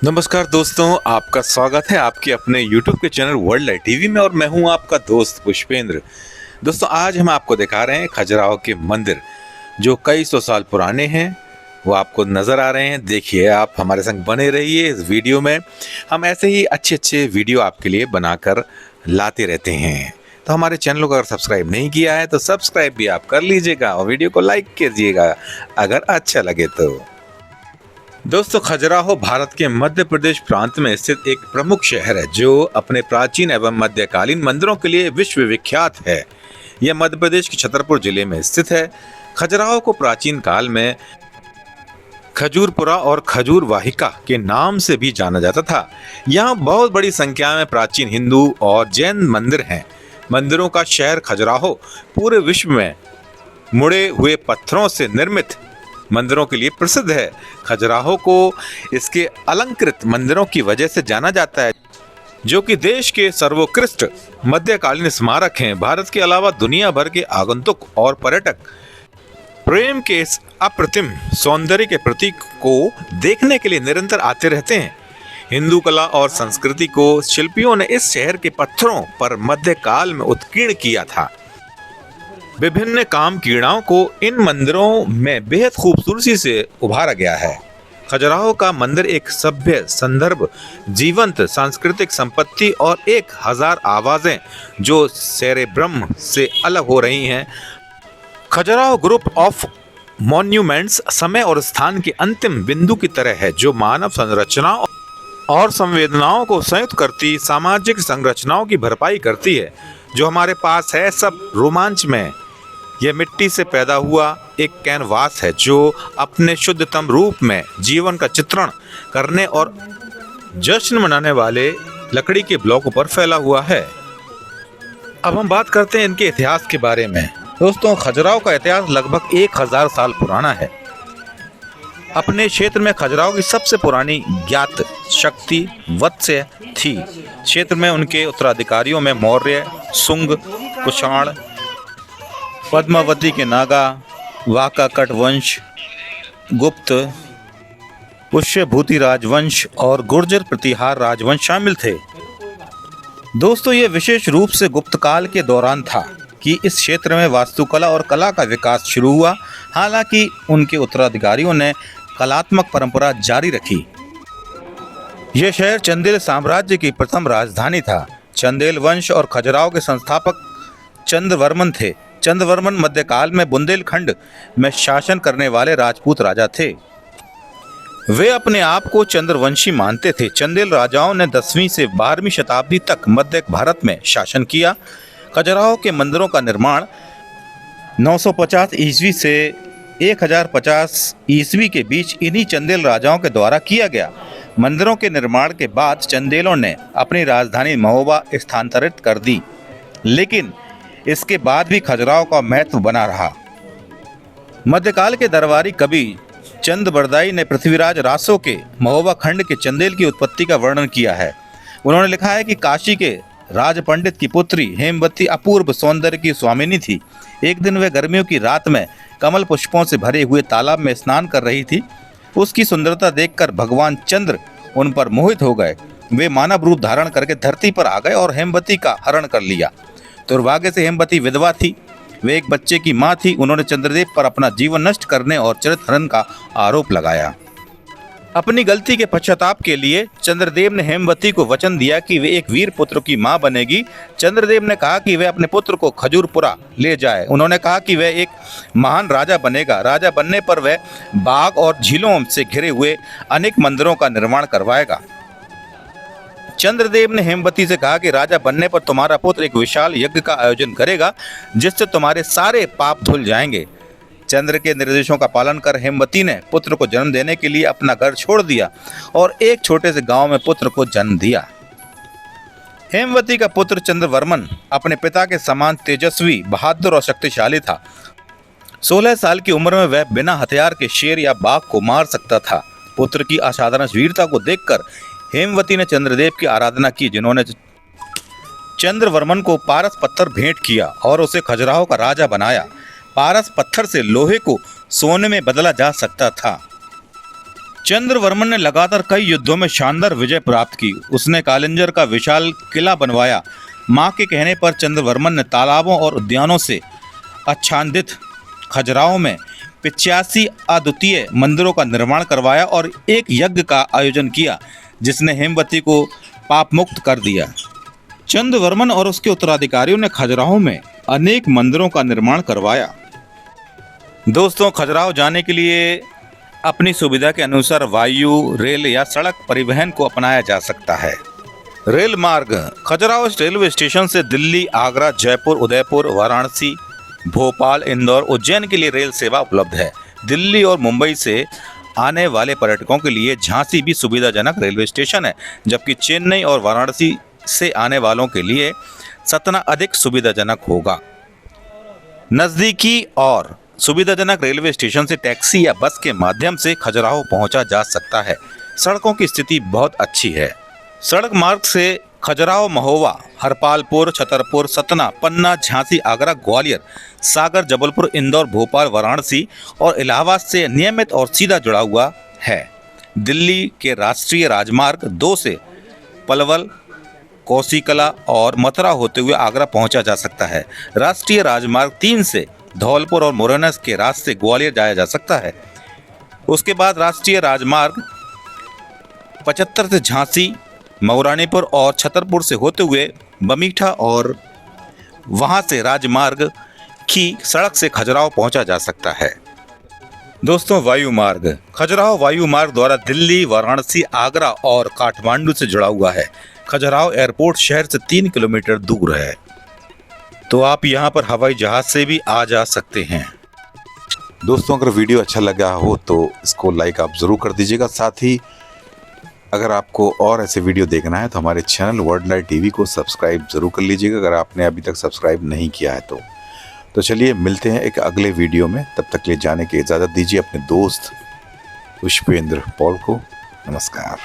नमस्कार दोस्तों, आपका स्वागत है आपके अपने YouTube के चैनल वर्ल्ड लाइट टीवी में और मैं हूं आपका दोस्त पुष्पेंद्र। दोस्तों, आज हम आपको दिखा रहे हैं खजुराहो के मंदिर जो कई सौ साल पुराने हैं। वो आपको नज़र आ रहे हैं। देखिए, आप हमारे संग बने रहिए। इस वीडियो में हम ऐसे ही अच्छे वीडियो आपके लिए बनाकर लाते रहते हैं। तो हमारे चैनल को अगर सब्सक्राइब नहीं किया है तो सब्सक्राइब भी आप कर लीजिएगा और वीडियो को लाइक कीजिएगा अगर अच्छा लगे तो। दोस्तों, खजुराहो भारत के मध्य प्रदेश प्रांत में स्थित एक प्रमुख शहर है जो अपने प्राचीन एवं मध्यकालीन मंदिरों के लिए विश्व विख्यात है। यह मध्य प्रदेश के छतरपुर जिले में स्थित है। खजुराहो को प्राचीन काल में खजूरपुरा और खजूर वाहिका के नाम से भी जाना जाता था। यहाँ बहुत बड़ी संख्या में प्राचीन हिंदू और जैन मंदिर हैं। मंदिरों का शहर खजुराहो पूरे विश्व में मुड़े हुए पत्थरों से निर्मित मंदिरों के लिए प्रसिद्ध है। खजुराहो को इसके अलंकृत मंदिरों की वजह से जाना जाता है, जो कि देश के सर्वोत्कृष्ट मध्यकालीन स्मारक हैं। भारत के अलावा दुनिया भर के आगंतुक और पर्यटक प्रेम के इस अप्रतिम सौंदर्य के प्रतीक को देखने के लिए निरंतर आते रहते हैं। हिंदू कला और संस्कृति को शिल्पियों ने इस शहर के पत्थरों पर मध्यकाल में उत्कीर्ण किया था। विभिन्न काम क्रीड़ाओं को इन मंदिरों में बेहद खूबसूरती से उभारा गया है। खजुराहो का मंदिर एक सभ्य संदर्भ, जीवंत सांस्कृतिक संपत्ति और 1000 आवाजें जो शेरे ब्रह्म से अलग हो रही हैं। खजुराहो ग्रुप ऑफ मॉन्यूमेंट्स समय और स्थान के अंतिम बिंदु की तरह है, जो मानव संरचना और संवेदनाओं को संयुक्त करती सामाजिक संरचनाओं की भरपाई करती है। जो हमारे पास है सब रोमांच में यह मिट्टी से पैदा हुआ एक कैनवास है जो अपने शुद्धतम रूप में जीवन का चित्रण करने और जश्न मनाने वाले लकड़ी के ब्लॉकों पर फैला हुआ है। अब हम बात करते हैं इनके इतिहास के बारे में। दोस्तों, खजुराहो का इतिहास लगभग 1000 साल पुराना है। अपने क्षेत्र में खजुराहो की सबसे पुरानी ज्ञात शक्ति वत्स्य थी। क्षेत्र में उनके उत्तराधिकारियों में मौर्य, शुंग, कुषाण, पद्मावती के नागा, वाकाकट वंश, गुप्त, पुष्यभूति राजवंश और गुर्जर प्रतिहार राजवंश शामिल थे। दोस्तों, ये विशेष रूप से गुप्त काल के दौरान था कि इस क्षेत्र में वास्तुकला और कला का विकास शुरू हुआ। हालांकि उनके उत्तराधिकारियों ने कलात्मक परंपरा जारी रखी। यह शहर चंदेल साम्राज्य की प्रथम राजधानी था। चंदेल वंश और खजुराहो के संस्थापक चंद्रवर्मन थे। चंद्रवर्मन मध्यकाल में बुंदेलखंड में शासन करने वाले राजपूत राजा थे। वे अपने आप को चंद्रवंशी मानते थे। चंदेल राजाओं ने 10वीं से 12वीं शताब्दी तक मध्य भारत में शासन किया। खजुराहो के मंदिरों का निर्माण 950 ईस्वी से 1050 ईस्वी के बीच इन्हीं चंदेल राजाओं के द्वारा किया गया। मंदिरों के निर्माण के बाद चंदेलों ने अपनी राजधानी महोबा स्थानांतरित कर दी, लेकिन इसके बाद भी खजुराहो का महत्व बना रहा। मध्यकाल के दरबारी कवि चंद बरदाई ने पृथ्वीराज रासो के महोबा खंड के चंदेल की उत्पत्ति का वर्णन किया है। उन्होंने लिखा है कि काशी के राज पंडित की पुत्री हेमवती अपूर्व सौंदर्य की स्वामिनी थी। एक दिन वह गर्मियों की रात में कमल पुष्पों से भरे हुए तालाब में स्नान कर रही थी। उसकी सुंदरता देखकर भगवान चंद्र उन पर मोहित हो गए। वे मानव रूप धारण करके धरती पर आ गए और हेमवती का हरण कर लिया। दुर्भाग्य से हेमवती विधवा थी। वे एक बच्चे की मां थी। उन्होंने चंद्रदेव पर अपना जीवन नष्ट करने और चरित्र हरण का आरोप लगाया। अपनी गलती के पश्चाताप के लिए चंद्रदेव ने हेमवती को वचन दिया कि वे एक वीर पुत्र की मां बनेगी। चंद्रदेव ने कहा कि वह अपने पुत्र को खजूरपुरा ले जाए। उन्होंने कहा कि वह एक महान राजा बनेगा। राजा बनने पर वह बाग और झीलों से घिरे हुए अनेक मंदिरों का निर्माण करवाएगा। चंद्रदेव ने हेमवती से कहा कि राजा बनने पर तुम्हारा पुत्र एक विशाल यज्ञ का आयोजन करेगा जिससे तुम्हारे सारे पाप धुल जाएंगे। चंद्र के निर्देशों का पालन कर हेमवती ने पुत्र को जन्म देने के लिए अपना घर छोड़ दिया और एक छोटे से गांव में पुत्र को जन्म दिया। हेमवती का पुत्र चंद्रवर्मन अपने पिता के समान तेजस्वी, बहादुर और शक्तिशाली था। 16 साल की उम्र में वह बिना हथियार के शेर या बाघ को मार सकता था। पुत्र की असाधारण वीरता को देखकर हेमवती ने चंद्रदेव की आराधना की, जिन्होंने चंद्रवर्मन को पारस पत्थर भेंट किया और उसे खजुराहो का राजा बनाया। पारस पत्थर से लोहे को सोने में बदला जा सकता था। चंद्रवर्मन ने लगातार कई युद्धों में शानदार विजय प्राप्त की। उसने कालिंजर का विशाल किला बनवाया। मां के कहने पर चंद्रवर्मन ने तालाबों और उद्यानों से आच्छादित खजुराहो में 85 अद्वितीय मंदिरों का निर्माण करवाया और एक यज्ञ का आयोजन किया जिसने हेमवती को पाप मुक्त कर दिया। चंद्रवर्मन और उसके उत्तराधिकारियों ने खजुराहो में अनेक मंदिरों का निर्माण करवाया। दोस्तों, खजुराहो जाने के लिए अपनी सुविधा के अनुसार वायु, रेल या सड़क परिवहन को अपनाया जा सकता है। रेल मार्ग: खजुराहो रेलवे स्टेशन से दिल्ली, आगरा, जयपुर, उदयपुर, वाराणसी, भोपाल, इंदौर, उज्जैन के लिए रेल सेवा उपलब्ध है। दिल्ली और मुंबई से आने वाले पर्यटकों के लिए झांसी भी सुविधाजनक रेलवे स्टेशन है, जबकि चेन्नई और वाराणसी से आने वालों के लिए सतना अधिक सुविधाजनक होगा। नज़दीकी और सुविधाजनक रेलवे स्टेशन से टैक्सी या बस के माध्यम से खजुराहो पहुंचा जा सकता है। सड़कों की स्थिति बहुत अच्छी है। सड़क मार्ग से खजुराहो, महोबा, हरपालपुर, छतरपुर, सतना, पन्ना, झांसी, आगरा, ग्वालियर, सागर, जबलपुर, इंदौर, भोपाल, वाराणसी और इलाहाबाद से नियमित और सीधा जुड़ा हुआ है। दिल्ली के राष्ट्रीय राजमार्ग 2 से पलवल, कौशिकला और मथुरा होते हुए आगरा पहुंचा जा सकता है। राष्ट्रीय राजमार्ग 3 से धौलपुर और मुरैना के रास्ते से ग्वालियर जाया जा सकता है। उसके बाद राष्ट्रीय राजमार्ग 75 से झांसी, मऊरानीपुर और छतरपुर से होते हुए बमीठा और वहां से राजमार्ग की सड़क से खजुराहो पहुंचा जा सकता है। दोस्तों, वायु मार्ग: खजुराहो वायु मार्ग द्वारा दिल्ली, वाराणसी, आगरा और काठमांडू से जुड़ा हुआ है। खजुराहो एयरपोर्ट शहर से 3 किलोमीटर दूर है, तो आप यहां पर हवाई जहाज से भी आ जा सकते हैं। दोस्तों, अगर वीडियो अच्छा लगा हो तो इसको लाइक आप ज़रूर कर दीजिएगा। साथ ही अगर आपको और ऐसे वीडियो देखना है तो हमारे चैनल वर्ल्ड लाइट टीवी को सब्सक्राइब ज़रूर कर लीजिएगा, अगर आपने अभी तक सब्सक्राइब नहीं किया है तो चलिए मिलते हैं एक अगले वीडियो में। तब तक के लिए जाने की इजाज़त दीजिए अपने दोस्त पुष्पेंद्र पॉल को। नमस्कार।